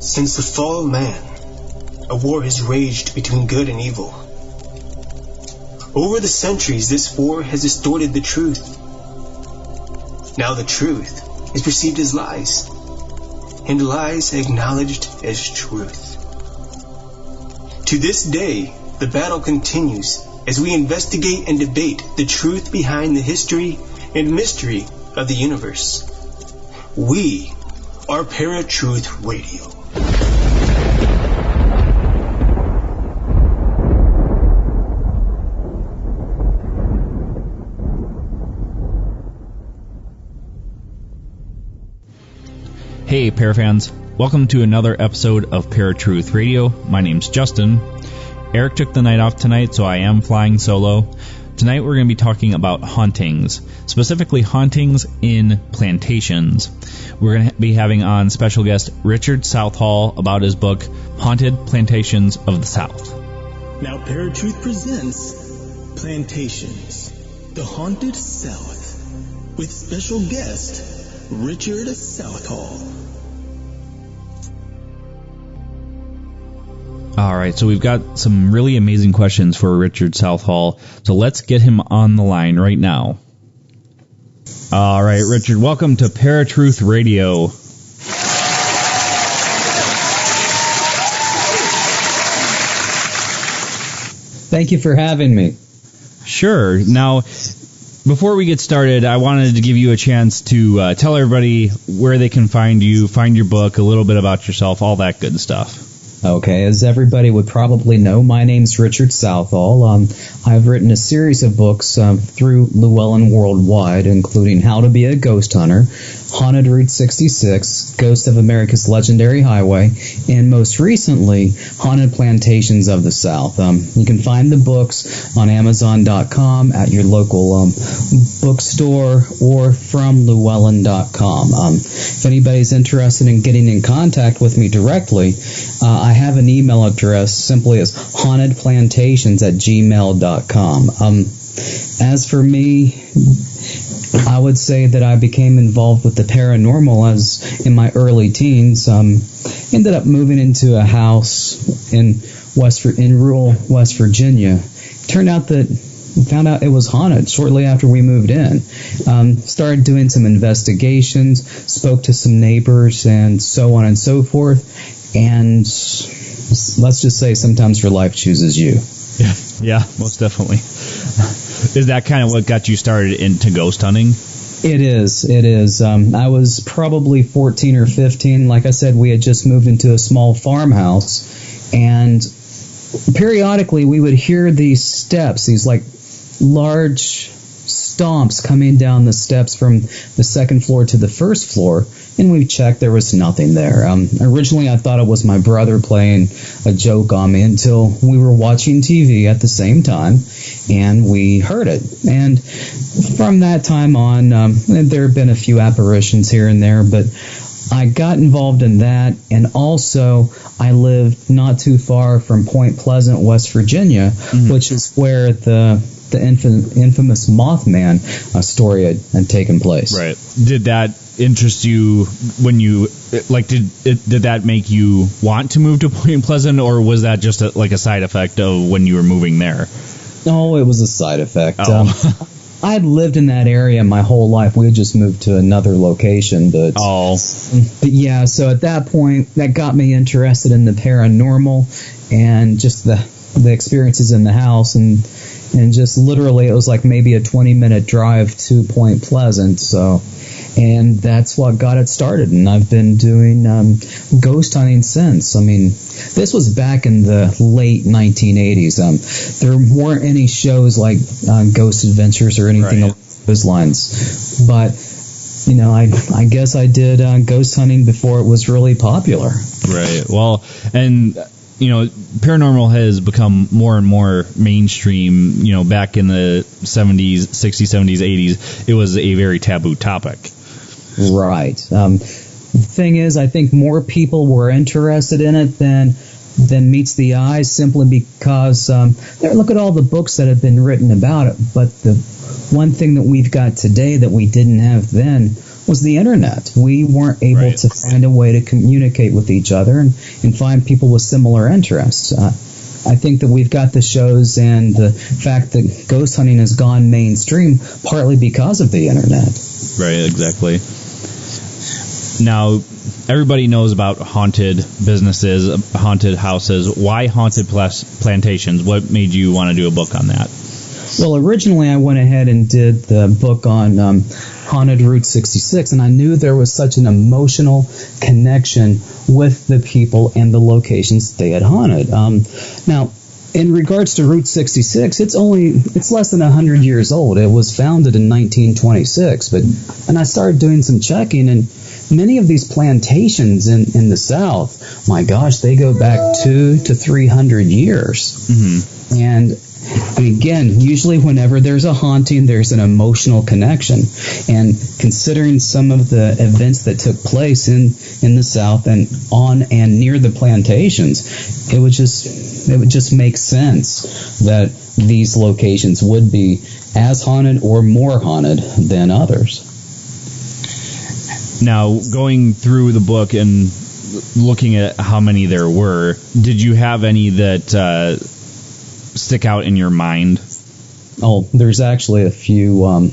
Since the fall of man, a war has raged between good and evil. Over the centuries, this war has distorted the truth. Now the truth is perceived as lies, and lies acknowledged as truth. To this day, the battle continues as we investigate and debate the truth behind the history and mystery of the universe. We are Paratruth Radio. Hey Parafans, welcome to another episode of Paratruth Radio. My name's Justin. Eric took the night off tonight, so I am flying solo. Tonight we're going to be talking about hauntings, specifically hauntings in plantations. We're going to be having on special guest Richard Southall about his book, Haunted Plantations of the South. Now Paratruth presents Plantations, the Haunted South, with special guest Richard Southall. All right, so we've got some really amazing questions for Richard Southall, so let's get him on the line right now. All right, Richard, welcome to Paratruth Radio. Thank you for having me. Sure. Now, before we get started, I wanted to give you a chance to tell everybody where they can find you, find your book, a little bit about yourself, all that good stuff. Okay, as everybody would probably know, my name's Richard Southall. I've written a series of books through Llewellyn Worldwide, including How to Be a Ghost Hunter, Haunted Route 66, Ghost of America's Legendary Highway, and most recently, Haunted Plantations of the South. You can find the books on Amazon.com, at your local bookstore, or from Llewellyn.com. If anybody's interested in getting in contact with me directly, I have an email address simply as hauntedplantations@gmail.com. As for me, I would say that I became involved with the paranormal as in my early teens. Ended up moving into a house in rural West Virginia. Found out it was haunted shortly after we moved in. Started doing some investigations, spoke to some neighbors, and so on and so forth. And let's just say sometimes your life chooses you. Yeah, most definitely. Is that kind of what got you started into ghost hunting? It is. I was probably 14 or 15. Like I said, we had just moved into a small farmhouse, and periodically we would hear these steps, these like large stomps coming down the steps from the second floor to the first floor, and we checked. There was nothing there. Originally, I thought it was my brother playing a joke on me until we were watching TV at the same time, and we heard it. And from that time on, there have been a few apparitions here and there, but I got involved in that, and also I lived not too far from Point Pleasant, West Virginia, which is where the infamous Mothman story had taken place. Right. Did that interest you when you, did that make you want to move to Point Pleasant, or was that just a side effect of when you were moving there? No, it was a side effect. Oh. I had lived in that area my whole life. We had just moved to another location, but yeah, so at that point, that got me interested in the paranormal and just the experiences in the house, and just literally it was like maybe a 20-minute drive to Point Pleasant, and that's what got it started, and I've been doing ghost hunting since. I mean, this was back in the late 1980s. There weren't any shows like Ghost Adventures or anything along those lines, but I guess I did ghost hunting before it was really popular. Right. Well, and paranormal has become more and more mainstream. Back in the 70s, 60s, 70s, 80s, it was a very taboo topic. Right. The thing is, I think more people were interested in it than meets the eye, simply because look at all the books that have been written about it. But the one thing that we've got today that we didn't have then was the internet. We weren't able to find a way to communicate with each other and find people with similar interests. I think that we've got the shows and the fact that ghost hunting has gone mainstream partly because of the internet. Right, exactly. Now, everybody knows about haunted businesses, haunted houses. Why haunted plantations? What made you want to do a book on that? Well, originally I went ahead and did the book on haunted Route 66, and I knew there was such an emotional connection with the people and the locations they had haunted. Now, in regards to Route 66, it's less than 100 years old. It was founded in 1926, and I started doing some checking, and many of these plantations in the South, my gosh, they go back 200 to 300 years. Mm-hmm. And again, usually whenever there's a haunting, there's an emotional connection. And considering some of the events that took place in the South and on and near the plantations, it would just make sense that these locations would be as haunted or more haunted than others. Now, going through the book and looking at how many there were, did you have any that stick out in your mind? Oh, there's actually a few. Well,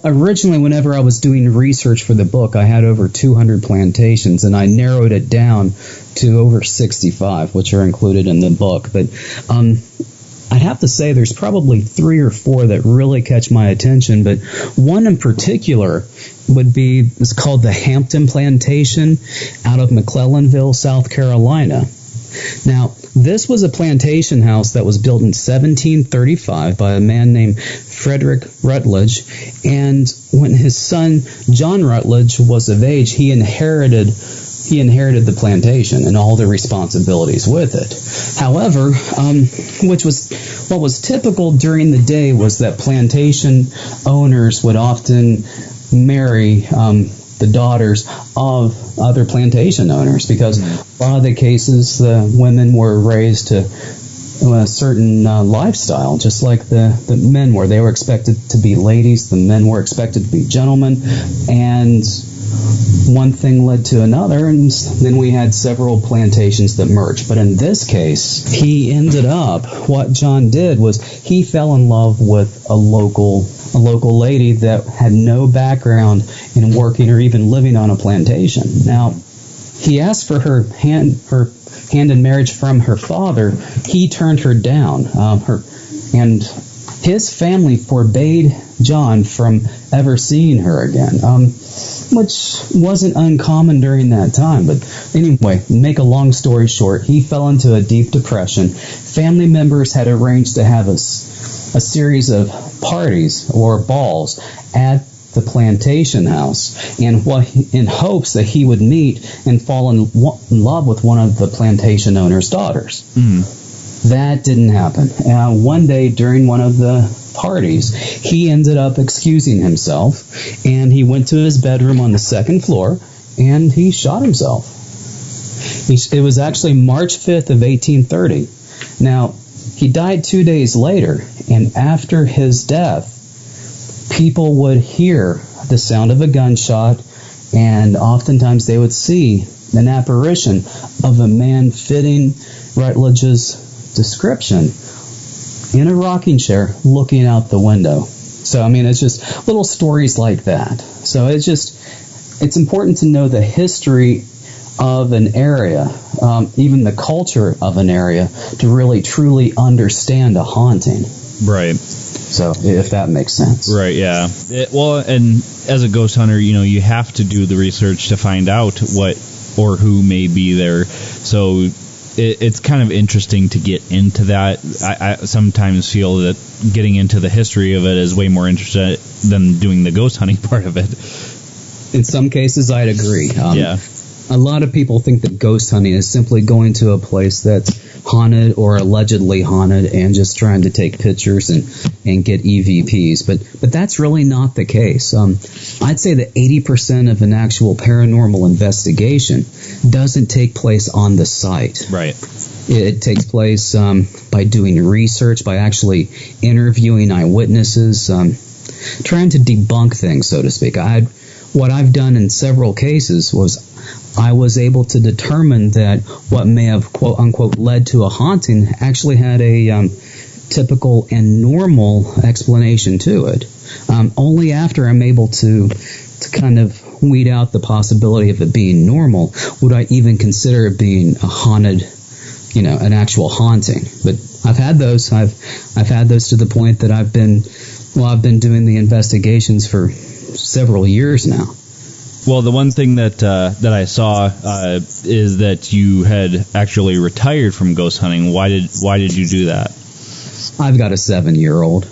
originally, whenever I was doing research for the book, I had over 200 plantations, and I narrowed it down to over 65, which are included in the book. But I'd have to say there's probably 3 or 4 that really catch my attention, but one in particular is called the Hampton Plantation out of Mcclellanville, South Carolina. Now, this was a plantation house that was built in 1735 by a man named Frederick Rutledge, and when his son John Rutledge was of age, he inherited the plantation and all the responsibilities with it. However, what was typical during the day was that plantation owners would often marry the daughters of other plantation owners, because a lot of the cases the women were raised to a certain lifestyle, just like the men were. They were expected to be ladies, the men were expected to be gentlemen, and one thing led to another, and then we had several plantations that merged. But in this case, what John did was he fell in love with a local lady that had no background in working or even living on a plantation. Now, he asked for her hand in marriage from her father. He turned her down, and his family forbade John from ever seeing her again, which wasn't uncommon during that time. But anyway, make a long story short, he fell into a deep depression. Family members had arranged to have a series of parties or balls at the plantation house, in hopes that he would meet and fall in love with one of the plantation owner's daughters. That didn't happen. One day during one of the parties, he ended up excusing himself, and he went to his bedroom on the second floor, and he shot himself. It was actually March 5th of 1830. Now, he died 2 days later, and after his death, people would hear the sound of a gunshot, and oftentimes they would see an apparition of a man fitting Rutledge's description in a rocking chair looking out the window. So, I mean, it's just little stories like that. So it's important to know the history of an area, even the culture of an area, to really truly understand a haunting. Right. So, if that makes sense. Right, yeah. And as a ghost hunter, you have to do the research to find out what or who may be there. So it's kind of interesting to get into that. I sometimes feel that getting into the history of it is way more interesting than doing the ghost hunting part of it. In some cases, I'd agree. Yeah. A lot of people think that ghost hunting is simply going to a place that's haunted or allegedly haunted and just trying to take pictures and get EVPs. But that's really not the case. I'd say that 80% of an actual paranormal investigation doesn't take place on the site. Right. It takes place by doing research, by actually interviewing eyewitnesses. debunk things, so to speak. What I've done in several cases was I was able to determine that what may have, quote unquote, led to a haunting actually had a typical and normal explanation to it. Only after I'm able to kind of weed out the possibility of it being normal would I even consider it being a haunted, an actual haunting. But I've had those. I've had those to the point that I've been doing the investigations for several years now. Well, the one thing that I saw is that you had actually retired from ghost hunting. Why did you do that? I've got a 7-year-old.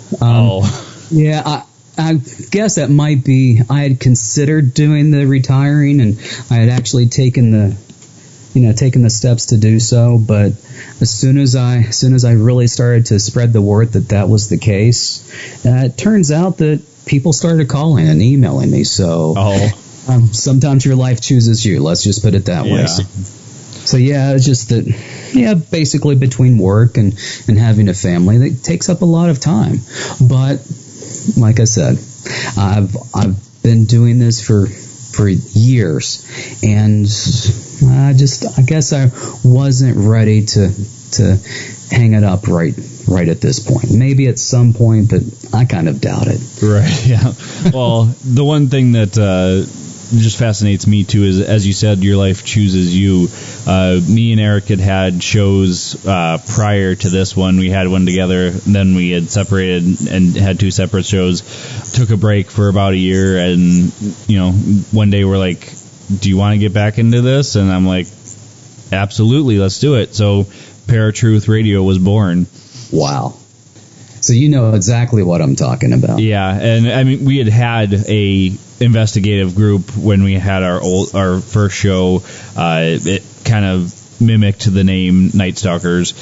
Yeah, I guess that might be. I had considered doing the retiring, and I had actually taken the steps to do so. But as soon as I really started to spread the word that was the case, it turns out that people started calling and emailing me. So sometimes your life chooses you. Let's just put it that way. So yeah, it's just that. Yeah, basically between work and having a family, that takes up a lot of time. But like I said, I've been doing this for years, and I guess I wasn't ready to hang it up right at this point. Maybe at some point, but I kind of doubt it. Right. Yeah. Well, the one thing that just fascinates me too is, as you said, your life chooses you. Me and Eric had shows prior to this one. We had one together, then we had separated and had 2 separate shows. Took a break for about a year, and one day we're like, do you want to get back into this? And I'm like, absolutely, let's do it. So Paratruth Radio was born. Wow. So you know exactly what I'm talking about. Yeah, and I mean, we had a investigative group when we had our first show. It kind of mimicked the name Night Stalkers,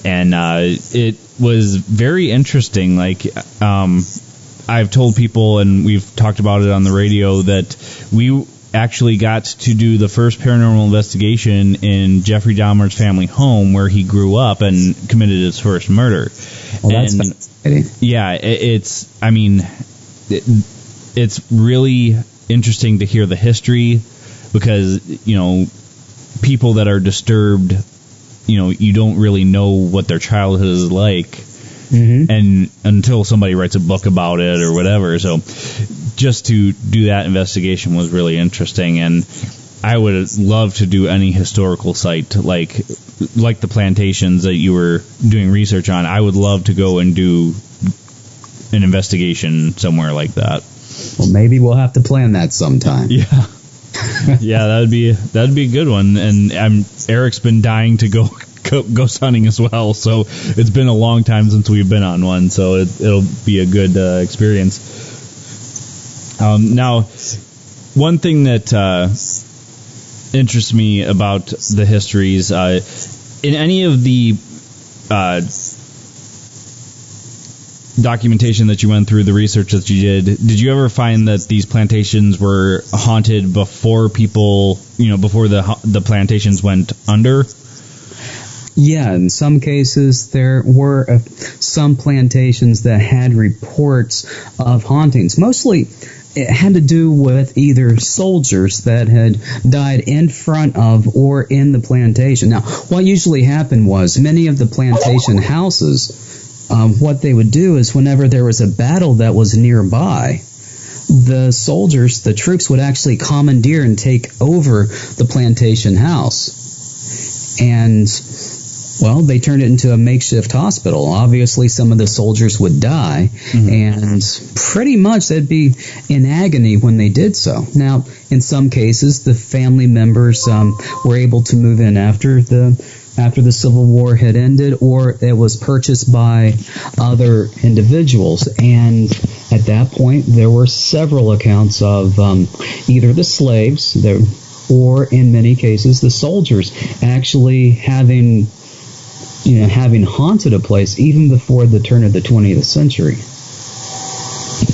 and it was very interesting. Like, I've told people, and we've talked about it on the radio, that we actually got to do the first paranormal investigation in Jeffrey Dahmer's family home, where he grew up and committed his first murder. Well, that's fascinating. Yeah, it's really interesting to hear the history, because people that are disturbed, you don't really know what their childhood is like, and until somebody writes a book about it or whatever. So just to do that investigation was really interesting, and I would love to do any historical site like the Plantations that you were doing research on. I would love to go and do an investigation somewhere like that. Well, maybe we'll have to plan that sometime. Yeah. Yeah, that'd be a good one. And Eric's been dying to go ghost hunting as well, so it's been a long time since we've been on one, so it'll be a good experience. Now, one thing that interests me about the histories, in any of the documentation that you went through, the research that you did you ever find that these plantations were haunted before people, before the plantations went under? Yeah, in some cases there were some plantations that had reports of hauntings. Mostly it had to do with either soldiers that had died in front of or in the plantation. Now, what usually happened was many of the plantation houses, what they would do is whenever there was a battle that was nearby, the soldiers, the troops, would actually commandeer and take over the plantation house. And, well, they turned it into a makeshift hospital. Obviously, some of the soldiers would die, and pretty much they'd be in agony when they did so. Now, in some cases, the family members were able to move in after the Civil War had ended, or it was purchased by other individuals. And at that point, there were several accounts of either the slaves, or in many cases, the soldiers actually having haunted a place even before the turn of the 20th century.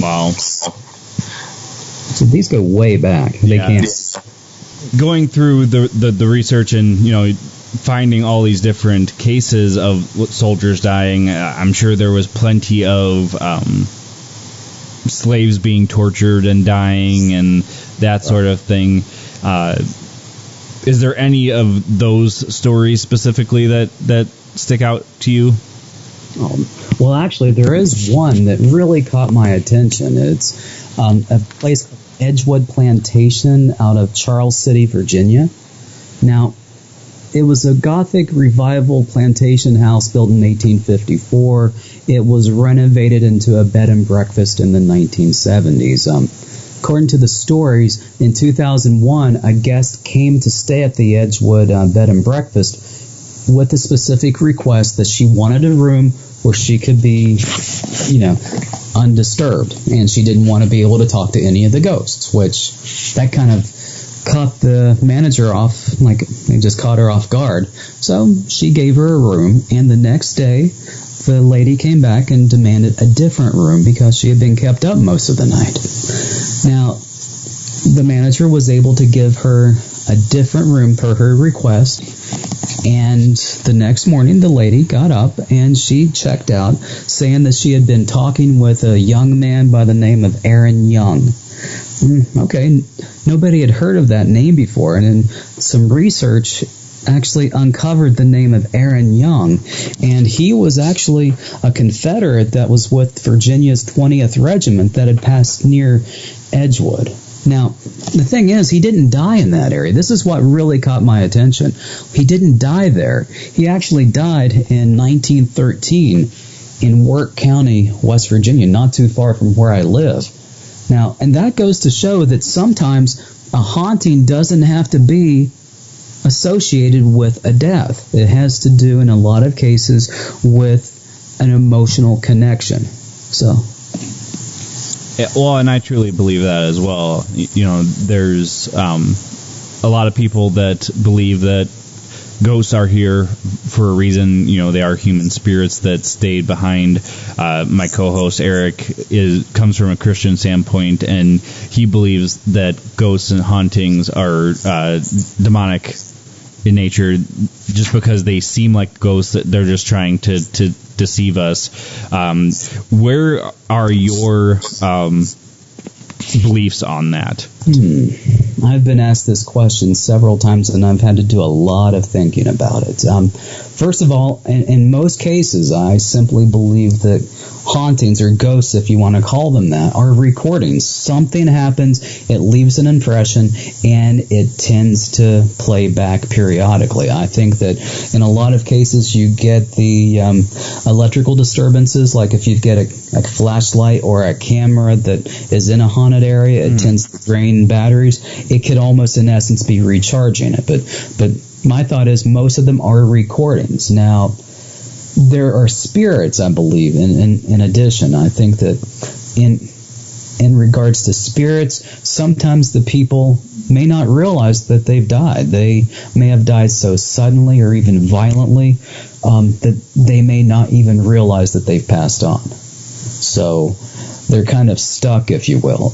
Wow. So these go way back. They can't. Going through the research and, finding all these different cases of soldiers dying, I'm sure there was plenty of slaves being tortured and dying and that sort of thing. Is there any of those stories specifically that stick out to you? Well, actually, there is one that really caught my attention. It's a place called Edgewood Plantation out of Charles City, Virginia. Now, it was a Gothic revival plantation house built in 1854. It was renovated into a bed and breakfast in the 1970s. According to the stories, in 2001, a guest came to stay at the Edgewood bed and breakfast with a specific request that she wanted a room where she could be, undisturbed, and she didn't want to be able to talk to any of the ghosts, which that kind of caught the manager off, like it just caught her off guard. So she gave her a room, and the next day the lady came back and demanded a different room because she had been kept up most of the night. Now, the manager was able to give her a different room per her request, and the next morning the lady got up and she checked out, saying that she had been talking with a young man by the name of Aaron Young. Okay, nobody had heard of that name before, and in some research actually uncovered the name of Aaron Young, and he was actually a Confederate that was with Virginia's 20th Regiment that had passed near Edgewood. Now, the thing is, he didn't die in that area. This is what really caught my attention. He didn't die there. He actually died in 1913 in Work County, West Virginia, not too far from where I live. Now, and that goes to show that sometimes a haunting doesn't have to be associated with a death. It has to do, in a lot of cases, with an emotional connection. So... Yeah, well, and I truly believe that as well. There's a lot of people that believe that ghosts are here for a reason. They are human spirits that stayed behind. My co-host Eric comes from a Christian standpoint, and he believes that ghosts and hauntings are demonic in nature, just because they seem like ghosts. That they're just trying to deceive us. Where are your beliefs on that? I've been asked this question several times, and I've had to do a lot of thinking about it. First of all, in most cases, I simply believe that hauntings, or ghosts, if you want to call them that, are recordings. Something happens, it leaves an impression, and it tends to play back periodically. I think that in a lot of cases you get the electrical disturbances, like if you get a flashlight or a camera that is in a haunted area, it tends to drain batteries. It could almost, in essence, be recharging it. But my thought is most of them are recordings. Now, there are spirits, I believe, in addition. I think that in regards to spirits, sometimes the people may not realize that they've died. They may have died so suddenly or even violently that they may not even realize that they've passed on. So they're kind of stuck, if you will.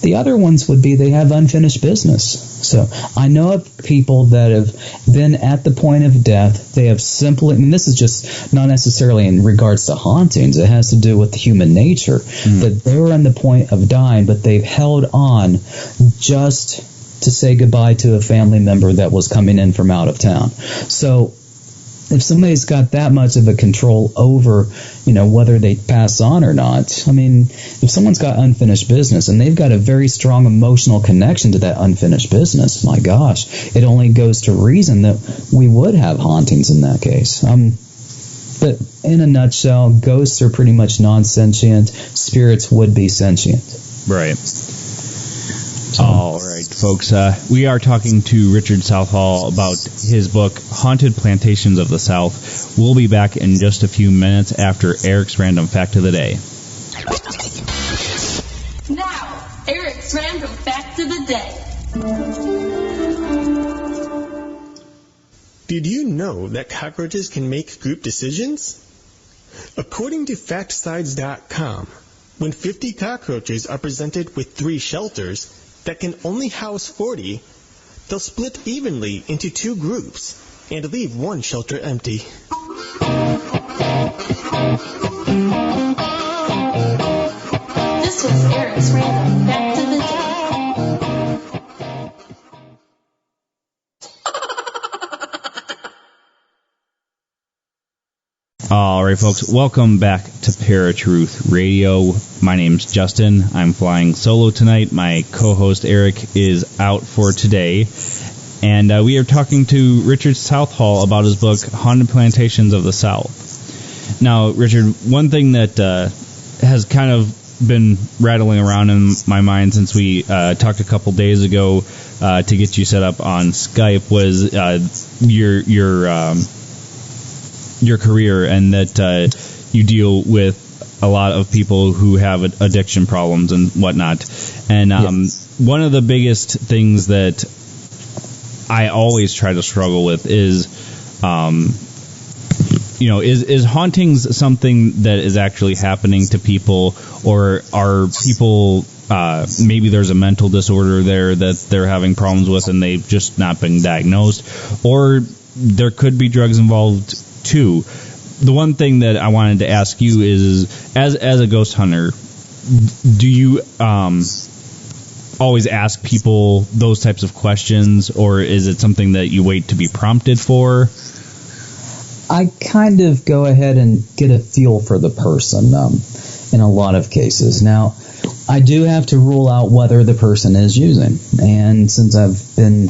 The other ones would be they have unfinished business. So I know of people that have been at the point of death. They have simply, and this is just not necessarily in regards to hauntings, it has to do with human nature, that they were on the point of dying, but they've held on just to say goodbye to a family member that was coming in from out of town. So if somebody's got that much of a control over, whether they pass on or not, I mean, if someone's got unfinished business and they've got a very strong emotional connection to that unfinished business, my gosh, it only goes to reason that we would have hauntings in that case. But in a nutshell, ghosts are pretty much non-sentient. Spirits would be sentient. Right. All right, folks. We are talking to Richard Southall about his book, Haunted Plantations of the South. We'll be back in just a few minutes after Eric's Random Fact of the Day. Now, Eric's Random Fact of the Day. Did you know that cockroaches can make group decisions? According to FactSides.com, when 50 cockroaches are presented with 3 shelters that can only house 40, they'll split evenly into 2 groups and leave 1 shelter empty. This was Eric Eric's Random Fact of the Day. All right, folks, welcome back to Paratruth Radio. My name's Justin. I'm flying solo tonight. My co-host Eric is out for today. And we are talking to Richard Southall about his book, Haunted Plantations of the South. Now, Richard, one thing that has kind of been rattling around in my mind since we talked a couple days ago to get you set up on Skype was your career, and that you deal with a lot of people who have addiction problems and whatnot. And Yes. One of the biggest things that I always try to struggle with is, is hauntings something that is actually happening to people, or are people, maybe there's a mental disorder there that they're having problems with and they've just not been diagnosed, or there could be drugs involved too. The one thing that I wanted to ask you is, as a ghost hunter, do you always ask people those types of questions, or is it something that you wait to be prompted for? I kind of go ahead and get a feel for the person in a lot of cases. Now, I do have to rule out whether the person is using. And since I've been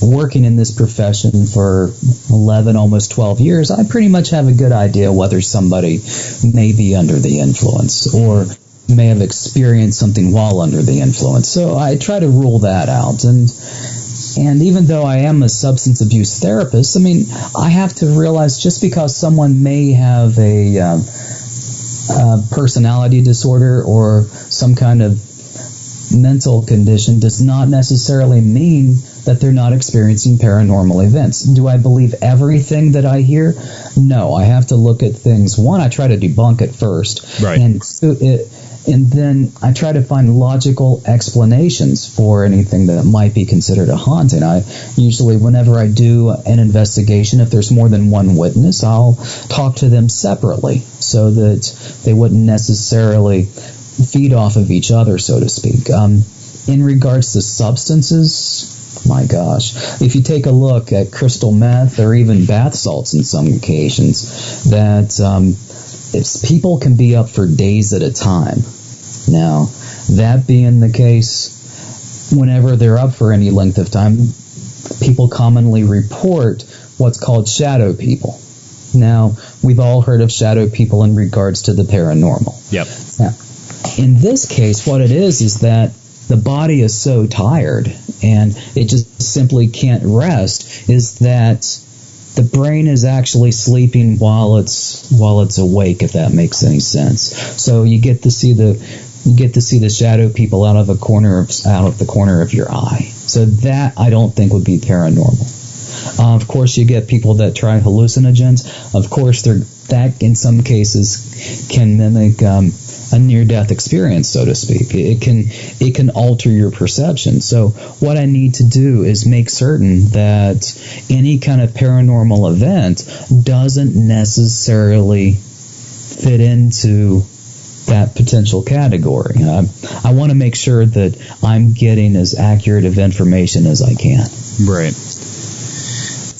working in this profession for 11, almost 12 years, I pretty much have a good idea whether somebody may be under the influence or may have experienced something while under the influence. So I try to rule that out. And even though I am a substance abuse therapist, I mean, I have to realize just because someone may have a personality disorder or some kind of mental condition does not necessarily mean that they're not experiencing paranormal events. Do I believe everything that I hear? No, I have to look at things. One, I try to debunk it first. Right. And then I try to find logical explanations for anything that might be considered a haunting. I usually, whenever I do an investigation, if there's more than one witness, I'll talk to them separately so that they wouldn't necessarily feed off of each other, so to speak. In regards to substances, my gosh, if you take a look at crystal meth or even bath salts in some occasions, that people can be up for days at a time. Now, that being the case, whenever they're up for any length of time, people commonly report what's called shadow people. Now, we've all heard of shadow people in regards to the paranormal. Yep. Now, in this case, what it is that the body is so tired and it just simply can't rest, is that the brain is actually sleeping while it's awake, if that makes any sense. So you get to see the shadow people out of the corner of your eye. So that I don't think would be paranormal. Of course, you get people that try hallucinogens. Of course, that in some cases can mimic a near-death experience, so to speak. It can alter your perception. So what I need to do is make certain that any kind of paranormal event doesn't necessarily fit into that potential category. I want to make sure that I'm getting as accurate of information as I can. Right.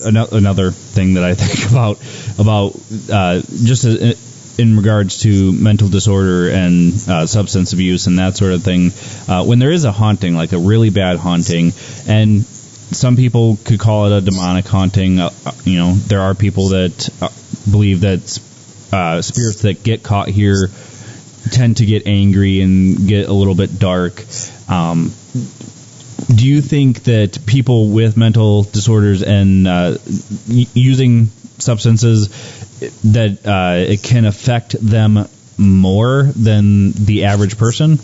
Another thing that I think about just in regards to mental disorder and substance abuse and that sort of thing, when there is a haunting, like a really bad haunting, and some people could call it a demonic haunting, there are people that believe that spirits that get caught here tend to get angry and get a little bit dark. Do you think that people with mental disorders and using substances, that it can affect them more than the average person?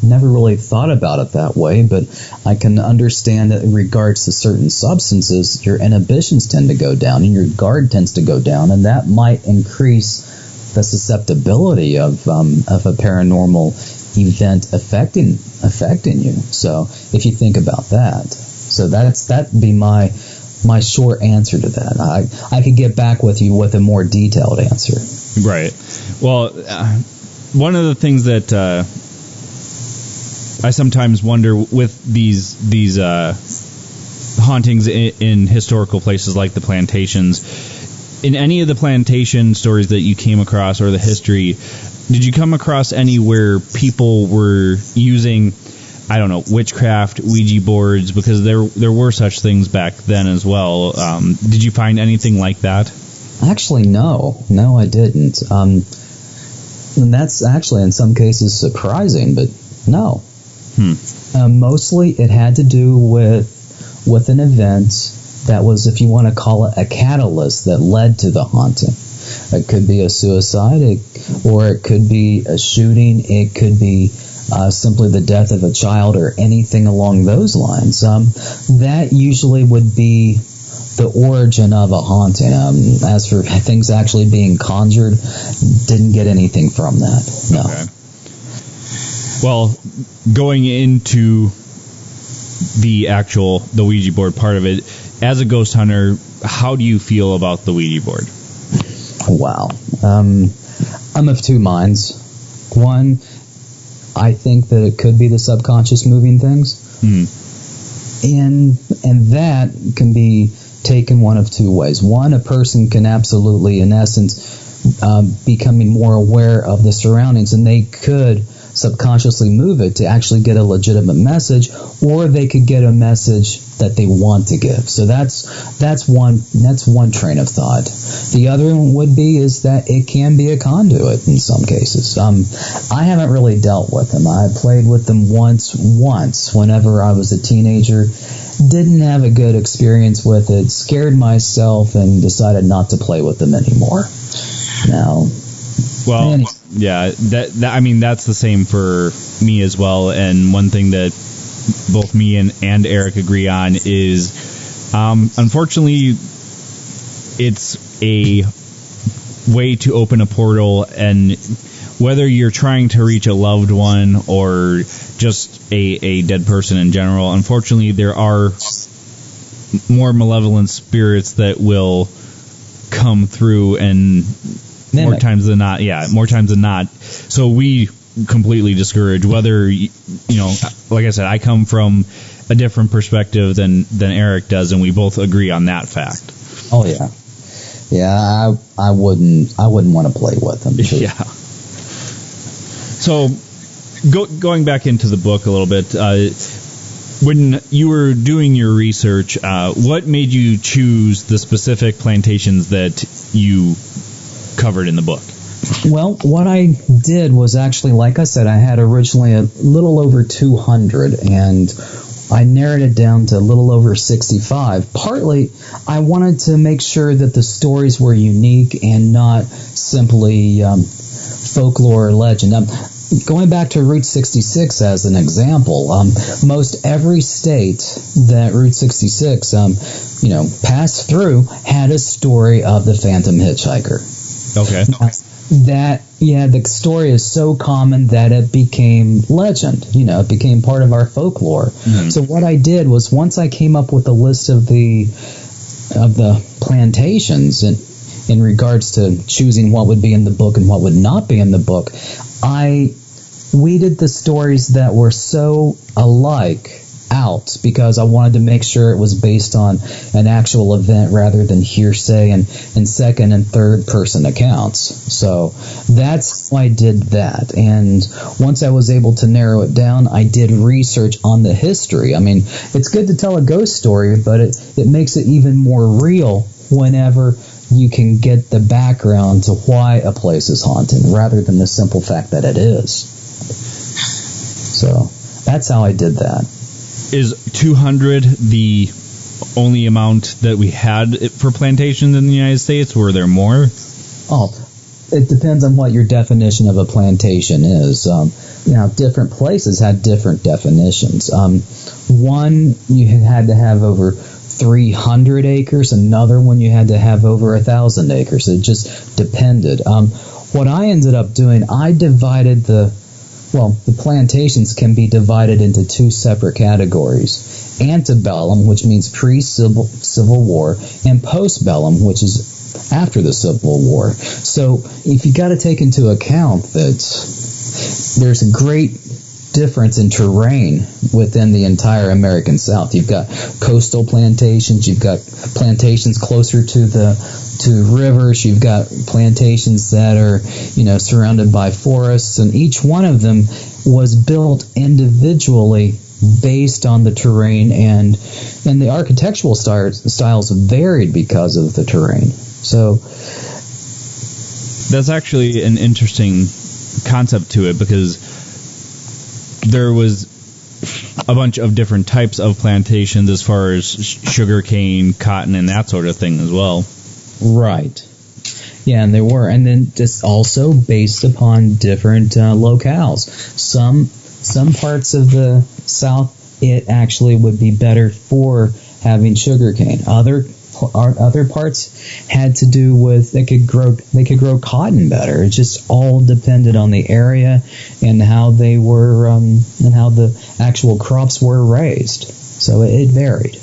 Never really thought about it that way, but I can understand that in regards to certain substances, your inhibitions tend to go down and your guard tends to go down, and that might increase the susceptibility of a paranormal event affecting you. So if you think about that, so that'd be my short answer to that. I could get back with you with a more detailed answer. Right. Well, one of the things that I sometimes wonder with these hauntings in historical places like the Plantations. In any of the plantation stories that you came across or the history, did you come across any where people were using, I don't know, witchcraft, Ouija boards, because there were such things back then as well. Did you find anything like that? Actually, no, I didn't. And that's actually in some cases surprising, but no. Mostly it had to do with an event that was, if you want to call it, a catalyst that led to the haunting. It could be a suicide, or it could be a shooting, it could be simply the death of a child or anything along those lines. That usually would be the origin of a haunting. As for things actually being conjured, didn't get anything from that. No. Okay. Well, going into the Ouija board part of it, as a ghost hunter, how do you feel about the Ouija board? Wow. I'm of two minds. One, I think that it could be the subconscious moving things. And that can be taken one of two ways. One, a person can absolutely, in essence, becoming more aware of the surroundings, and they could subconsciously move it to actually get a legitimate message, or they could get a message that they want to give. So that's one train of thought. The other one would be is that it can be a conduit in some cases. I haven't really dealt with them. I played with them once whenever I was a teenager. Didn't have a good experience with it. Scared myself and decided not to play with them anymore. Now, well, yeah, I mean, that's the same for me as well. And one thing that both me and Eric agree on is, unfortunately, it's a way to open a portal, and whether you're trying to reach a loved one or just a dead person in general, unfortunately, there are more malevolent spirits that will come through and more times than not. So we completely discourage, whether, like I said, I come from a different perspective than Eric does, and we both agree on that fact. Oh yeah. Yeah, I wouldn't want to play with them. Too. Yeah. So going back into the book a little bit, when you were doing your research, what made you choose the specific plantations that you covered in the book? Well, what I did was actually, like I said, I had originally a little over 200, and I narrowed it down to a little over 65. Partly, I wanted to make sure that the stories were unique and not simply folklore or legend. Going back to Route 66 as an example, most every state that Route 66, passed through had a story of the Phantom Hitchhiker. Okay. The story is so common that it became legend. It became part of our folklore. Mm-hmm. So what I did was, once I came up with a list of the plantations in regards to choosing what would be in the book and what would not be in the book, I weeded the stories that were so alike out, because I wanted to make sure it was based on an actual event rather than hearsay and second and third person accounts. So that's why I did that. And once I was able to narrow it down, I did research on the history. I mean, it's good to tell a ghost story, but it makes it even more real whenever you can get the background to why a place is haunted rather than the simple fact that it is. So that's how I did that. Is 200 the only amount that we had for plantations in the United States? Were there more? Oh, it depends on what your definition of a plantation is. Different places had different definitions. One, you had to have over 300 acres. Another one, you had to have over 1,000 acres. It just depended. What I ended up doing, I divided the plantations can be divided into two separate categories. Antebellum, which means pre-Civil War, and postbellum, which is after the Civil War. So if you got to take into account that there's a great difference in terrain within the entire American South. You've got coastal plantations, you've got plantations closer to rivers, you've got plantations that are, surrounded by forests, and each one of them was built individually based on the terrain, and the architectural styles varied because of the terrain. So that's actually an interesting concept to it, because there was a bunch of different types of plantations as far as sugarcane, cotton, and that sort of thing as well. Right. Yeah, and there were, and then just also based upon different locales. Some parts of the South, it actually would be better for having sugarcane. Other parts had to do with they could grow cotton better. It just all depended on the area and how they were and how the actual crops were raised. So it varied.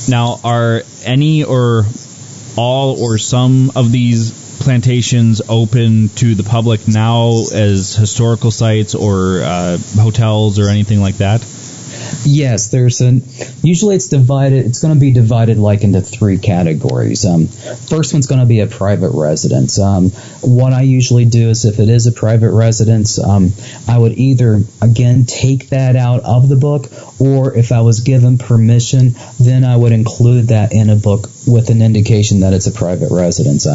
Now, are any or all or some of these plantations open to the public now as historical sites or hotels or anything like that? Yes, usually it's divided. It's going to be divided like into three categories. First one's going to be a private residence. What I usually do is, if it is a private residence, I would either again take that out of the book, or if I was given permission, then I would include that in a book with an indication that it's a private residence.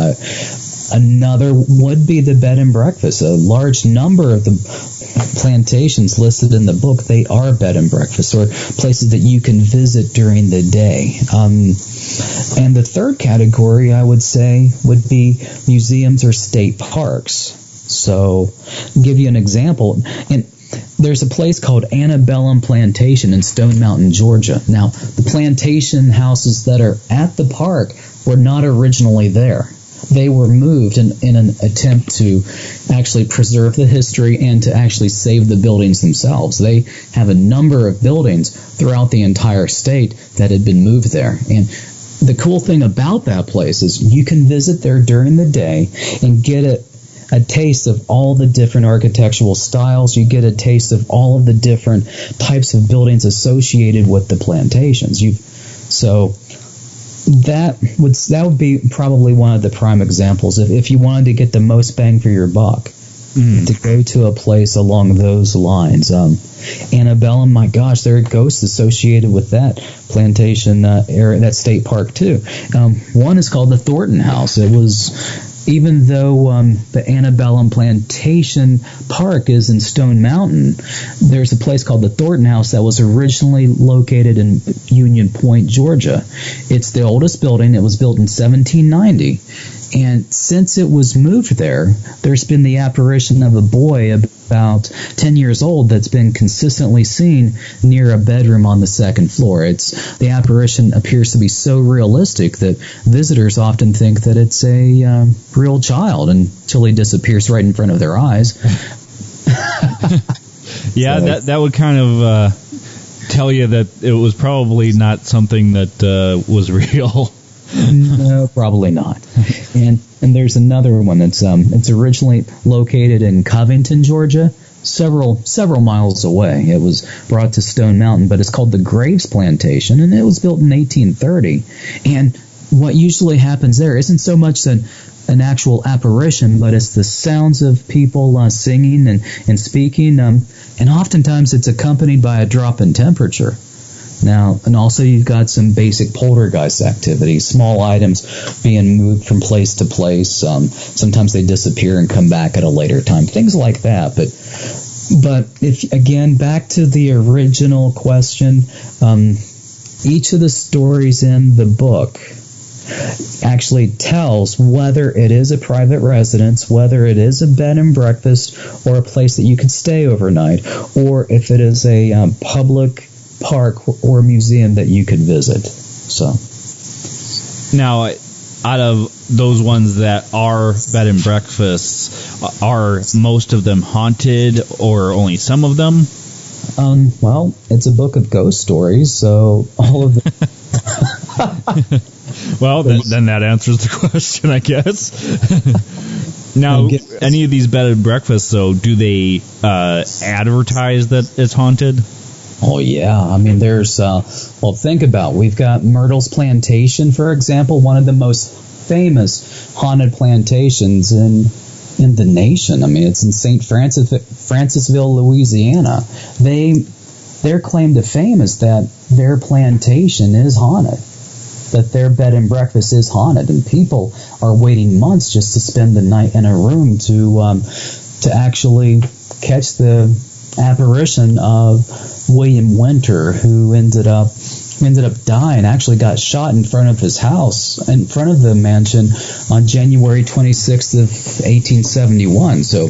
Another would be the bed and breakfast. A large number of the plantations listed in the book, they are bed and breakfast, or places that you can visit during the day. And the third category, I would say, would be museums or state parks. So, I'll give you an example. There's a place called Antebellum Plantation in Stone Mountain, Georgia. Now, the plantation houses that are at the park were not originally there. They were moved in an attempt to actually preserve the history and to actually save the buildings themselves. They have a number of buildings throughout the entire state that had been moved there. And the cool thing about that place is you can visit there during the day and get a taste of all the different architectural styles. You get a taste of all of the different types of buildings associated with the plantations. That would be probably one of the prime examples if you wanted to get the most bang for your buck, to go to a place along those lines. Antebellum, my gosh, there are ghosts associated with that plantation area, that state park too. One is called the Thornton House. It was, even though the Antebellum Plantation Park is in Stone Mountain, there's a place called the Thornton House that was originally located in Union Point, Georgia. It's the oldest building. It was built in 1790. And since it was moved there, there's been the apparition of a boy about 10 years old that's been consistently seen near a bedroom on the second floor. The apparition appears to be so realistic that visitors often think that it's a real child until he disappears right in front of their eyes. Yeah, so that would kind of tell you that it was probably not something that was real. No, probably not. And there's another one that's it's originally located in Covington, Georgia, several miles away. It was brought to Stone Mountain, but it's called the Graves Plantation, and it was built in 1830. And what usually happens there isn't so much an actual apparition, but it's the sounds of people singing and speaking, and oftentimes it's accompanied by a drop in temperature. Now, and also you've got some basic poltergeist activity, small items being moved from place to place. Sometimes they disappear and come back at a later time, things like that. But if again, back to the original question, each of the stories in the book actually tells whether it is a private residence, whether it is a bed and breakfast, or a place that you could stay overnight, or if it is a public park or museum that you could visit. So now, out of those ones that are bed and breakfasts, are most of them haunted or only some of them? Well, it's a book of ghost stories, so all of them. Well, then that answers the question, I guess. Now, any of these bed and breakfasts, though, do they advertise that it's haunted? Oh, yeah. I mean, there's, think about it. We've got Myrtle's Plantation, for example, one of the most famous haunted plantations in the nation. I mean, it's in St. Francisville, Louisiana. Their claim to fame is that their plantation is haunted, that their bed and breakfast is haunted, and people are waiting months just to spend the night in a room to actually catch the apparition of William Winter, who ended up dying, actually got shot in front of his house, in front of the mansion on January 26th of 1871. So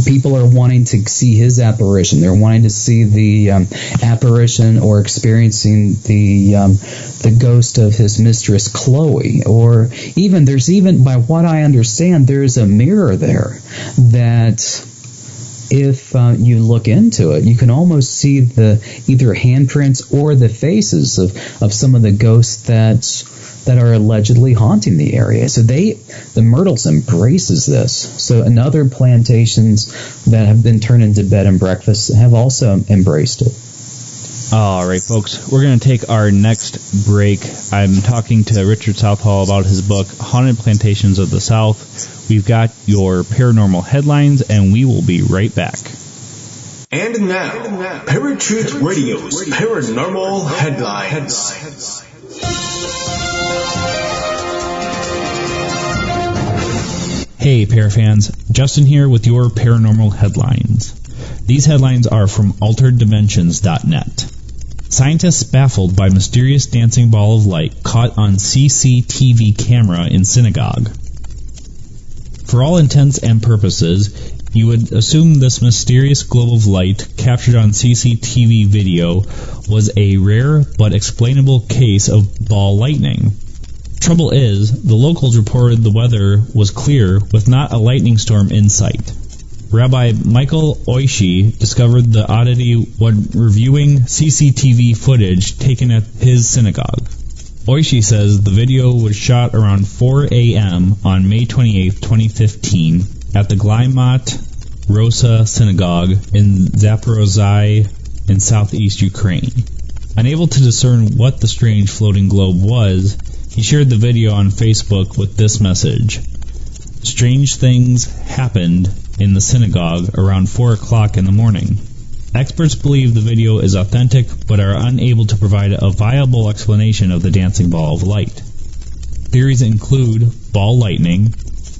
people are wanting to see his apparition. They're wanting to see the apparition or experiencing the ghost of his mistress Chloe. Or there's even, by what I understand, there's a mirror there that, if you look into it, you can almost see the either handprints or the faces of some of the ghosts that are allegedly haunting the area. So the Myrtles embraces this. So and other plantations that have been turned into bed and breakfasts have also embraced it. All right, folks, we're going to take our next break. I'm talking to Richard Southall about his book, Haunted Plantations of the South. We've got your paranormal headlines, and we will be right back. And now, Paratruth Radio's Paranormal Headlines. Hey, Parafans, Justin here with your paranormal headlines. These headlines are from altereddimensions.net. Scientists baffled by mysterious dancing ball of light caught on CCTV camera in synagogue. For all intents and purposes, you would assume this mysterious globe of light captured on CCTV video was a rare but explainable case of ball lightning. Trouble is, the locals reported the weather was clear with not a lightning storm in sight. Rabbi Michael Oishi discovered the oddity when reviewing CCTV footage taken at his synagogue. Oishi says the video was shot around 4 a.m. on May 28, 2015 at the Gleimat Rosa Synagogue in Zaporozhye in southeast Ukraine. Unable to discern what the strange floating globe was, he shared the video on Facebook with this message. Strange things happened in the synagogue around 4 o'clock in the morning. Experts believe the video is authentic but are unable to provide a viable explanation of the dancing ball of light. Theories include ball lightning.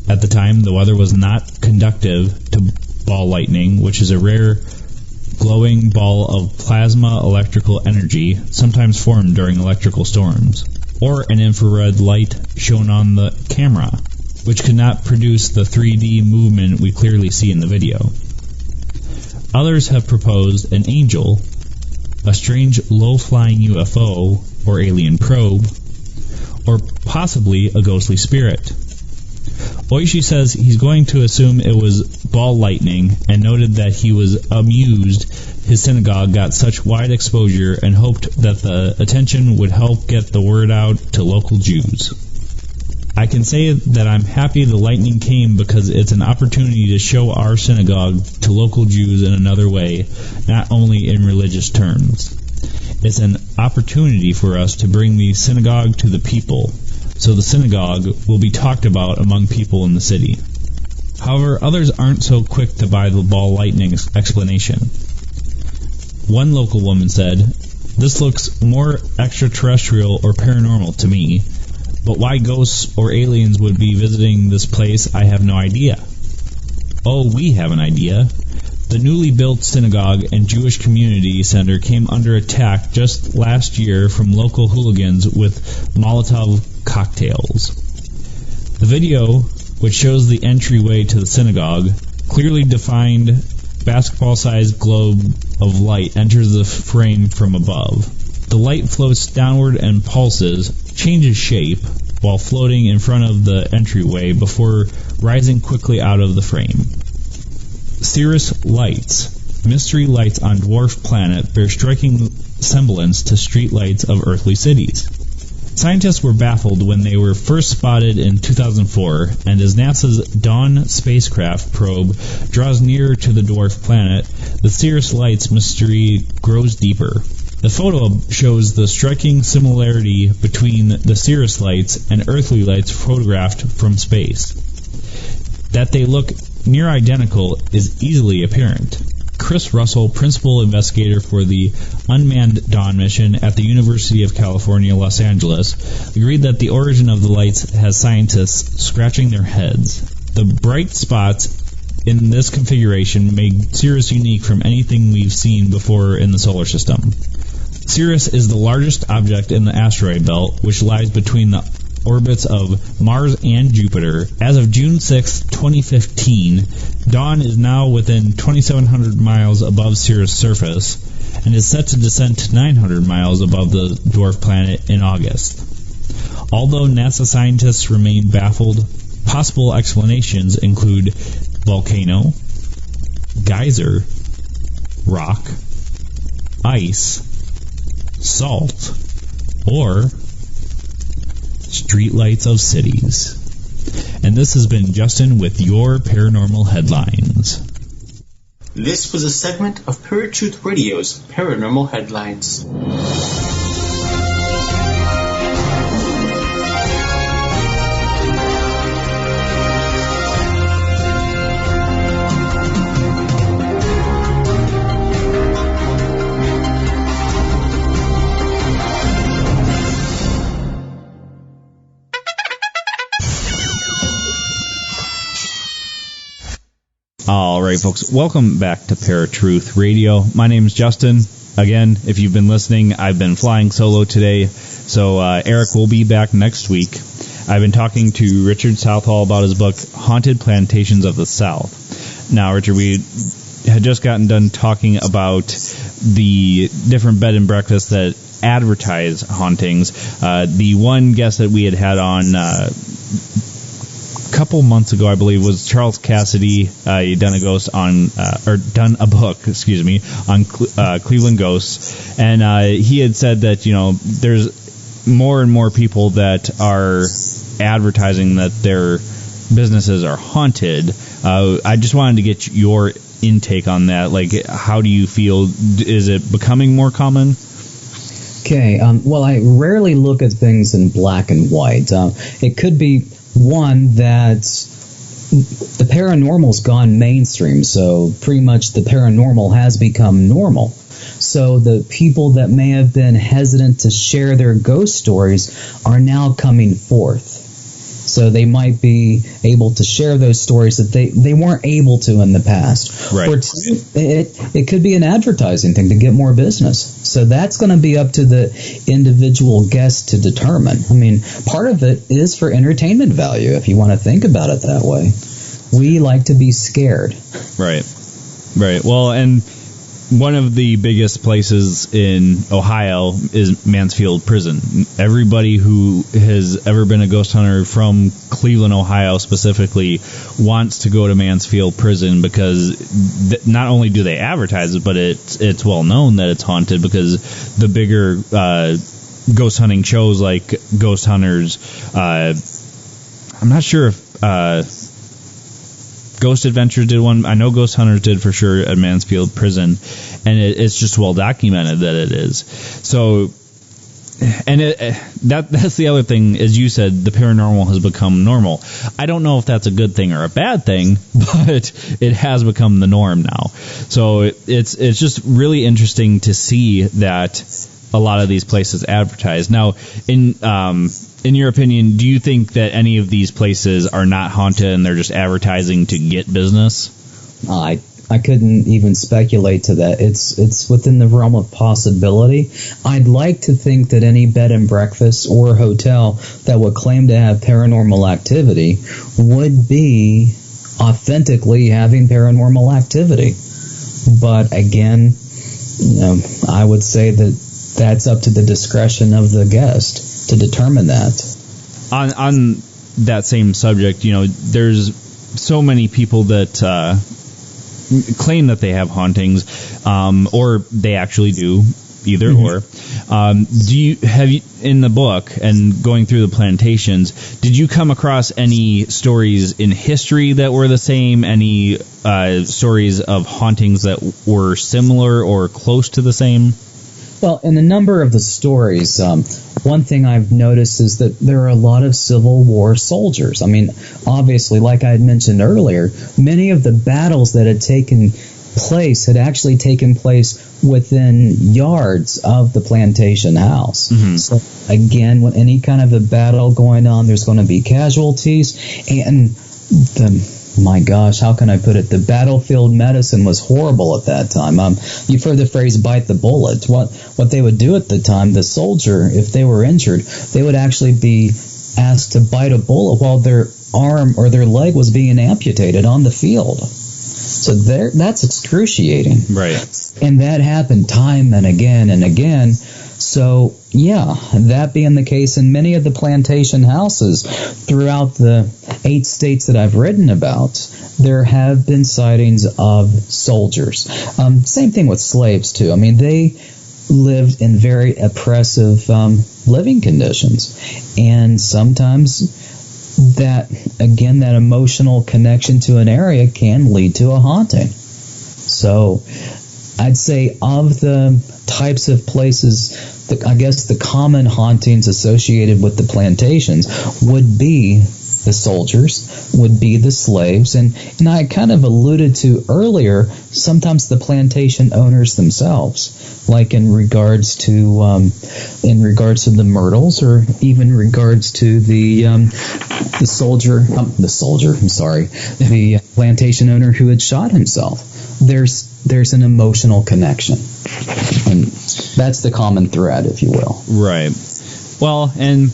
At the time, the weather was not conducive to ball lightning, which is a rare glowing ball of plasma electrical energy, sometimes formed during electrical storms, or an infrared light shown on the camera, which could not produce the 3D movement we clearly see in the video. Others have proposed an angel, a strange low-flying UFO or alien probe, or possibly a ghostly spirit. Oishi says he's going to assume it was ball lightning and noted that he was amused his synagogue got such wide exposure and hoped that the attention would help get the word out to local Jews. I can say that I'm happy the lightning came because it's an opportunity to show our synagogue to local Jews in another way, not only in religious terms. It's an opportunity for us to bring the synagogue to the people, so the synagogue will be talked about among people in the city. However, others aren't so quick to buy the ball lightning explanation. One local woman said, "This looks more extraterrestrial or paranormal to me, but why ghosts or aliens would be visiting this place, I have no idea." Oh, we have an idea. The newly built synagogue and Jewish community center came under attack just last year from local hooligans with Molotov cocktails. The video, which shows the entryway to the synagogue, clearly defined basketball-sized globe of light enters the frame from above. The light floats downward and pulses, changes shape, while floating in front of the entryway before rising quickly out of the frame. Cirrus Lights, mystery lights on dwarf planet, bear striking semblance to street lights of earthly cities. Scientists were baffled when they were first spotted in 2004, and as NASA's Dawn spacecraft probe draws nearer to the dwarf planet, the Cirrus Lights mystery grows deeper. The photo shows the striking similarity between the Cirrus Lights and earthly lights photographed from space. That they look near identical is easily apparent. Chris Russell, principal investigator for the unmanned Dawn mission at the University of California, Los Angeles, agreed that the origin of the lights has scientists scratching their heads. The bright spots in this configuration make Cirrus unique from anything we've seen before in the solar system. Cirrus is the largest object in the asteroid belt, which lies between the orbits of Mars and Jupiter. As of June 6, 2015, Dawn is now within 2,700 miles above Cirrus' surface and is set to descend to 900 miles above the dwarf planet in August. Although NASA scientists remain baffled, possible explanations include volcano, geyser, rock, ice, salt, or streetlights of cities. And this has been Justin with your Paranormal Headlines. This was a segment of Pure Truth Radio's Paranormal Headlines. All right, folks, welcome back to Paratruth Radio. My name is Justin. Again, if you've been listening, I've been flying solo today, so Eric will be back next week. I've been talking to Richard Southall about his book, Haunted Plantations of the South. Now, Richard, we had just gotten done talking about the different bed and breakfasts that advertise hauntings. The one guest that we had on couple months ago, I believe, was Charles Cassidy. He done a ghost on, done a book, on Cleveland ghosts, and he had said that there's more and more people that are advertising that their businesses are haunted. I just wanted to get your intake on that. Like, how do you feel? Is it becoming more common? Okay. Well, I rarely look at things in black and white. It could be one that the paranormal's gone mainstream, so pretty much the paranormal has become normal. So the people that may have been hesitant to share their ghost stories are now coming forth. So they might be able to share those stories that they weren't able to in the past. Right. Or it could be an advertising thing to get more business. So that's going to be up to the individual guest to determine. I mean, part of it is for entertainment value, if you want to think about it that way. We like to be scared. Right. Well, and one of the biggest places in Ohio is Mansfield Prison. Everybody who has ever been a ghost hunter from Cleveland, Ohio specifically, wants to go to Mansfield Prison because not only do they advertise it, but it's well known that it's haunted because the bigger ghost hunting shows like Ghost Hunters, I'm not sure if Ghost Adventures did one. I know Ghost Hunters did for sure at Mansfield Prison, and it's just well documented that it is. So, and that's the other thing, as you said, the paranormal has become normal. I don't know if that's a good thing or a bad thing, but it has become the norm now. So it's just really interesting to see that a lot of these places advertise. Now, in your opinion, do you think that any of these places are not haunted and they're just advertising to get business? I couldn't even speculate to that. It's within the realm of possibility. I'd like to think that any bed and breakfast or hotel that would claim to have paranormal activity would be authentically having paranormal activity. But again, I would say that that's up to the discretion of the guest to determine that. On that same subject, there's so many people that claim that they have hauntings, or they actually do, either or. Have you in the book and going through the plantations, did you come across any stories in history that were the same? Any stories of hauntings that were similar or close to the same? Well, in a number of the stories, one thing I've noticed is that there are a lot of Civil War soldiers. I mean, obviously, like I had mentioned earlier, many of the battles that had taken place had actually taken place within yards of the plantation house. Mm-hmm. So again, with any kind of a battle going on, there's going to be casualties, and my gosh, how can I put it? The battlefield medicine was horrible at that time. You've heard the phrase "bite the bullet." What they would do at the time, the soldier, if they were injured, they would actually be asked to bite a bullet while their arm or their leg was being amputated on the field. So that's excruciating. Right. And that happened time and again and again. So, yeah, that being the case in many of the plantation houses throughout the 8 states that I've written about, there have been sightings of soldiers. Same thing with slaves, too. I mean, they lived in very oppressive living conditions. And sometimes that emotional connection to an area can lead to a haunting. So I'd say of the types of places, I guess the common hauntings associated with the plantations would be the soldiers, would be the slaves, and I kind of alluded to earlier, sometimes the plantation owners themselves, like in regards to the myrtles, or even regards to the plantation owner who had shot himself. There's an emotional connection, and that's the common thread, if you will. Right. Well, and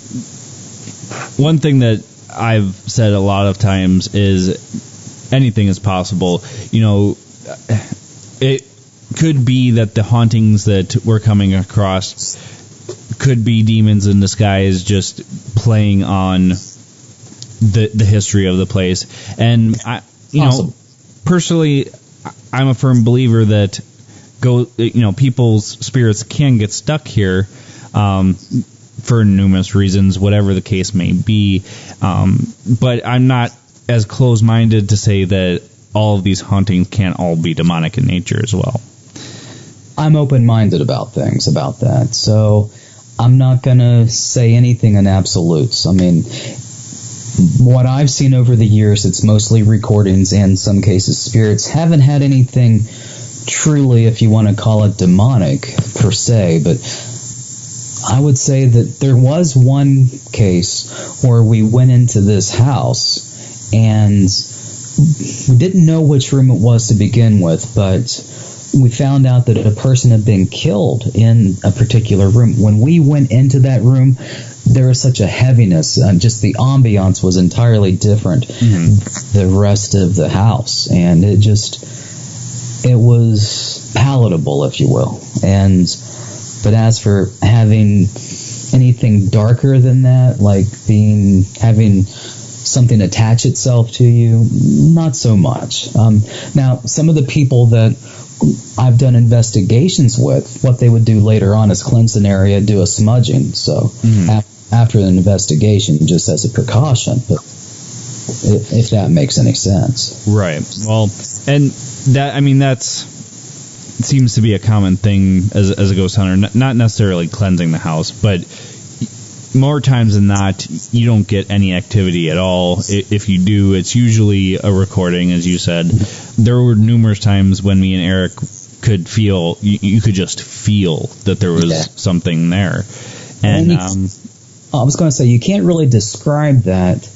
one thing that I've said a lot of times is anything is possible. You know, it could be that the hauntings that we're coming across could be demons in disguise just playing on the history of the place. And personally, I'm a firm believer that people's spirits can get stuck here for numerous reasons, whatever the case may be. But I'm not as close-minded to say that all of these hauntings can't all be demonic in nature as well. I'm open-minded about things about that, so I'm not going to say anything in absolutes. I mean, what I've seen over the years, it's mostly recordings and in some cases spirits. Haven't had anything truly, if you want to call it demonic per se, but I would say that there was one case where we went into this house and we didn't know which room it was to begin with, but we found out that a person had been killed in a particular room. When we went into that room, there was such a heaviness, just the ambiance was entirely different than the rest of the house, and it was palatable, if you will. But as for having anything darker than that, like having something attach itself to you, not so much. Now, some of the people that I've done investigations with, what they would do later on is cleanse an area, do a smudging. So after the investigation, just as a precaution, but if that makes any sense. Right. Well, and that's seems to be a common thing as a ghost hunter, not necessarily cleansing the house, but more times than not, you don't get any activity at all. If you do, it's usually a recording, as you said. There were numerous times when me and Eric could feel, you could just feel that there was something there. And I was going to say, you can't really describe that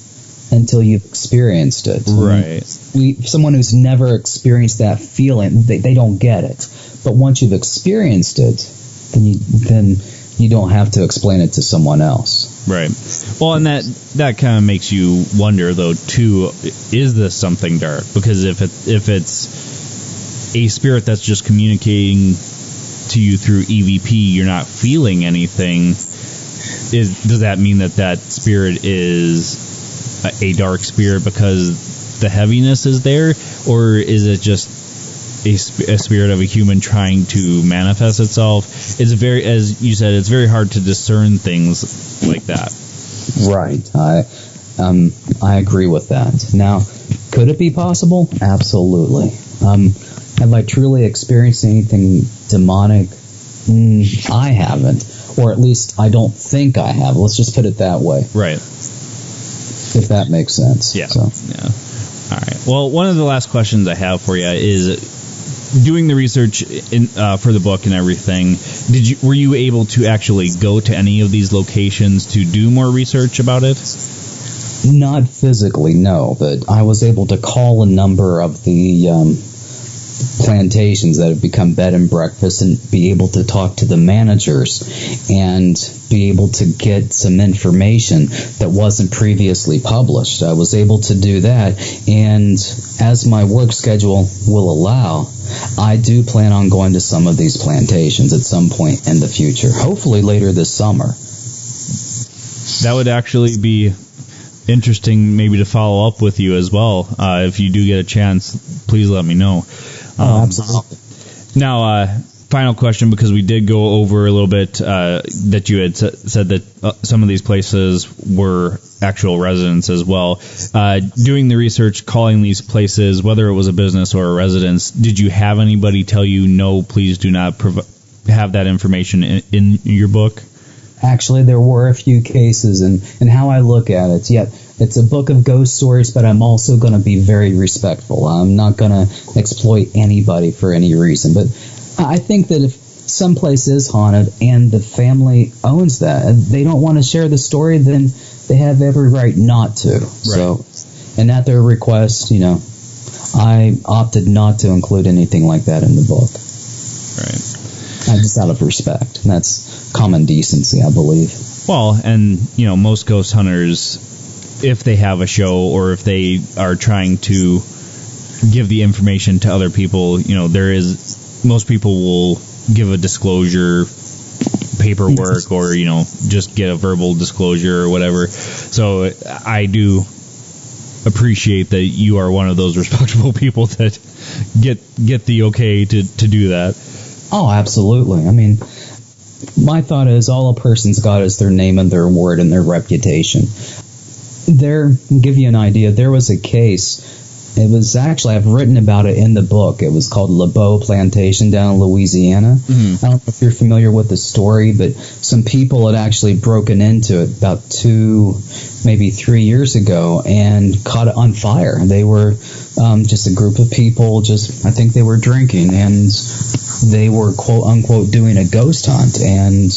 until you've experienced it. Right. Someone who's never experienced that feeling, they don't get it. But once you've experienced it, then you don't have to explain it to someone else. Right. Well, and that kind of makes you wonder, though, too, is this something dark? Because if it's a spirit that's just communicating to you through EVP, you're not feeling anything, does that mean that spirit is a dark spirit because the heaviness is there, or is it just a spirit of a human trying to manifest itself. It's very, as you said, it's very hard to discern things like that. Right. I agree with that. Now, could it be possible? Absolutely. Have I truly experienced anything demonic? I haven't, or at least I don't think I have. Let's just put it that way. Right. If that makes sense. Yeah. So. Yeah. All right. Well, one of the last questions I have for you is, doing the research for the book and everything, were you able to actually go to any of these locations to do more research about it? Not physically, no, but I was able to call a number of the plantations that have become bed and breakfast and be able to talk to the managers and be able to get some information that wasn't previously published. I was able to do that, and as my work schedule will allow, I do plan on going to some of these plantations at some point in the future, hopefully later this summer. That would actually be interesting maybe to follow up with you as well. If you do get a chance, please let me know. Absolutely. Now, final question, because we did go over a little bit that you had said that some of these places were actual residents as well. Doing the research, calling these places, whether it was a business or a residence, did you have anybody tell you, no, please do not have that information in your book? Actually, there were a few cases, and how I look at it, it's a book of ghost stories, but I'm also going to be very respectful. I'm not going to exploit anybody for any reason. But I think that if some place is haunted and the family owns that, they don't want to share the story, then they have every right not to. Right. So, and at their request, I opted not to include anything like that in the book. Right. Just out of respect. And that's common decency, I believe. Well, and, most ghost hunters, if they have a show or if they are trying to give the information to other people, most people will give a disclosure paperwork or, just get a verbal disclosure or whatever. So I do appreciate that you are one of those respectable people that get the okay to do that. Oh, absolutely. I mean, my thought is all a person's got is their name and their word and their reputation. Give you an idea, there was a case, it was actually, I've written about it in the book, it was called Lebeau Plantation down in Louisiana. Mm-hmm. I don't know if you're familiar with the story, but some people had actually broken into it about 2, maybe 3 years ago and caught it on fire. They were just a group of people, I think they were drinking, and they were quote unquote doing a ghost hunt, and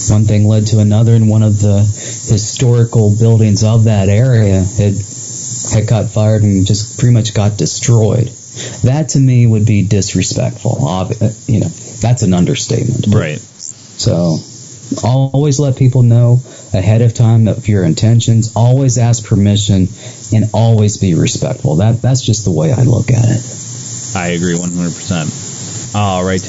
one thing led to another, and one of the historical buildings of that area had caught fired and just pretty much got destroyed. That to me would be disrespectful. That's an understatement. Right. So always let people know ahead of time of your intentions. Always ask permission, and always be respectful. That's just the way I look at it. I agree 100%. All right.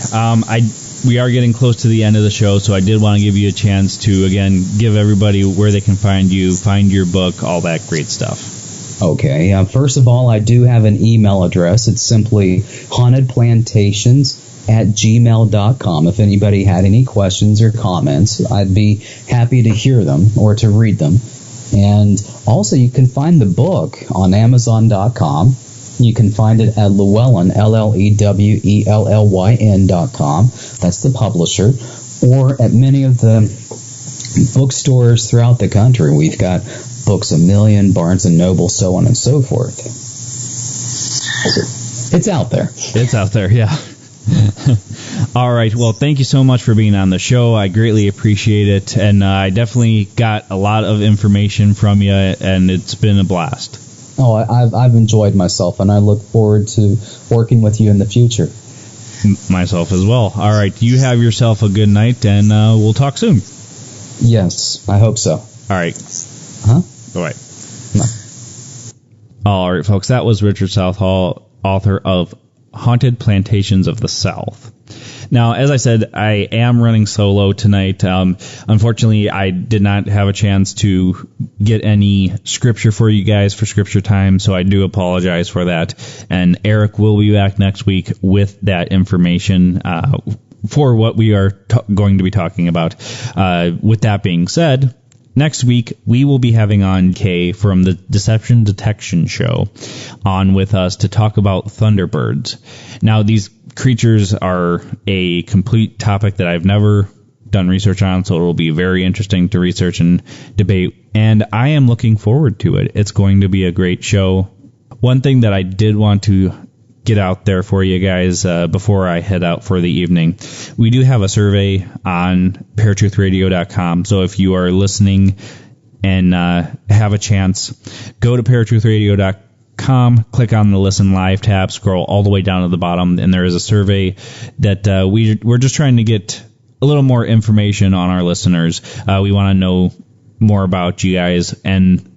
We are getting close to the end of the show, so I did want to give you a chance to, again, give everybody where they can find you, find your book, all that great stuff. Okay. First of all, I do have an email address. It's simply hauntedplantations@gmail.com. If anybody had any questions or comments, I'd be happy to hear them or to read them. And also, you can find the book on Amazon.com. You can find it at Llewellyn, LLEWELLYN.com. That's the publisher. Or at many of the bookstores throughout the country. We've got Books A Million, Barnes & Noble, so on and so forth. It's out there. It's out there, yeah. All right. Well, thank you so much for being on the show. I greatly appreciate it. And I definitely got a lot of information from you, and it's been a blast. Oh, I've enjoyed myself, and I look forward to working with you in the future. Myself as well. All right. You have yourself a good night, and we'll talk soon. Yes, I hope so. All right. Huh? All right. No. All right, folks. That was Richard Southall, author of Haunted Plantations of the South. Now, as I said, I am running solo tonight. Unfortunately, I did not have a chance to get any scripture for you guys for scripture time, so I do apologize for that. And Eric will be back next week with that information for what we are going to be talking about. With that being said, next week, we will be having on Kay from the Deception Detection Show on with us to talk about Thunderbirds. Now, these creatures are a complete topic that I've never done research on, so it will be very interesting to research and debate, and I am looking forward to it. It's going to be a great show. One thing that I did want to get out there for you guys before I head out for the evening, we do have a survey on paratruthradio.com, so if you are listening and have a chance, go to paratruthradio.com, click on the Listen Live tab, scroll all the way down to the bottom, and there is a survey that we're just trying to get a little more information on our listeners. We want to know more about you guys, and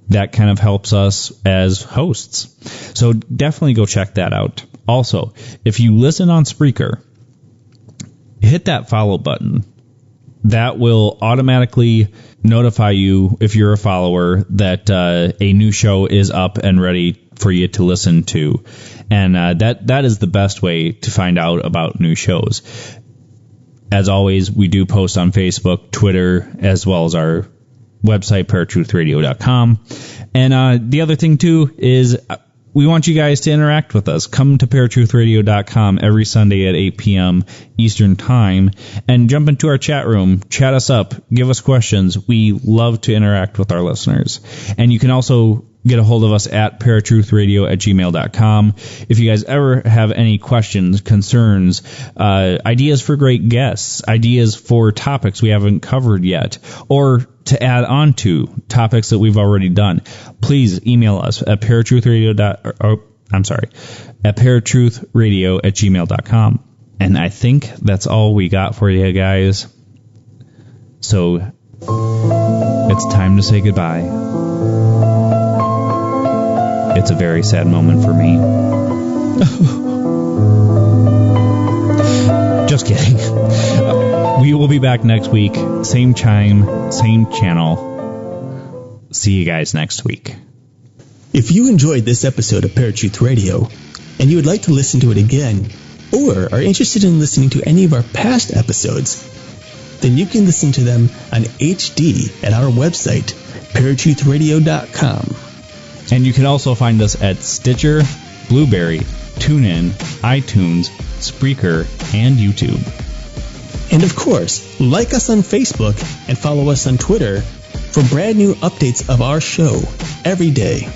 that kind of helps us as hosts. So definitely go check that out. Also, if you listen on Spreaker, hit that follow button. That will automatically notify you, if you're a follower, that a new show is up and ready for you to listen to. And that is the best way to find out about new shows. As always, we do post on Facebook, Twitter, as well as our website, paratruthradio.com. And the other thing, too, is we want you guys to interact with us. Come to paratruthradio.com every Sunday at 8 p.m. Eastern Time and jump into our chat room. Chat us up. Give us questions. We love to interact with our listeners. And you can also get a hold of us at paratruthradio@gmail.com. If you guys ever have any questions, concerns, ideas for great guests, ideas for topics we haven't covered yet, or to add on to topics that we've already done, please email us at paratruthradio@gmail.com. And I think that's all we got for you guys. So it's time to say goodbye. It's a very sad moment for me. Just kidding. We will be back next week. Same time, same channel. See you guys next week. If you enjoyed this episode of Paratruth Radio and you would like to listen to it again, or are interested in listening to any of our past episodes, then you can listen to them on HD at our website, paratruthradio.com. And you can also find us at Stitcher, Blueberry, TuneIn, iTunes, Spreaker, and YouTube. And of course, like us on Facebook and follow us on Twitter for brand new updates of our show every day.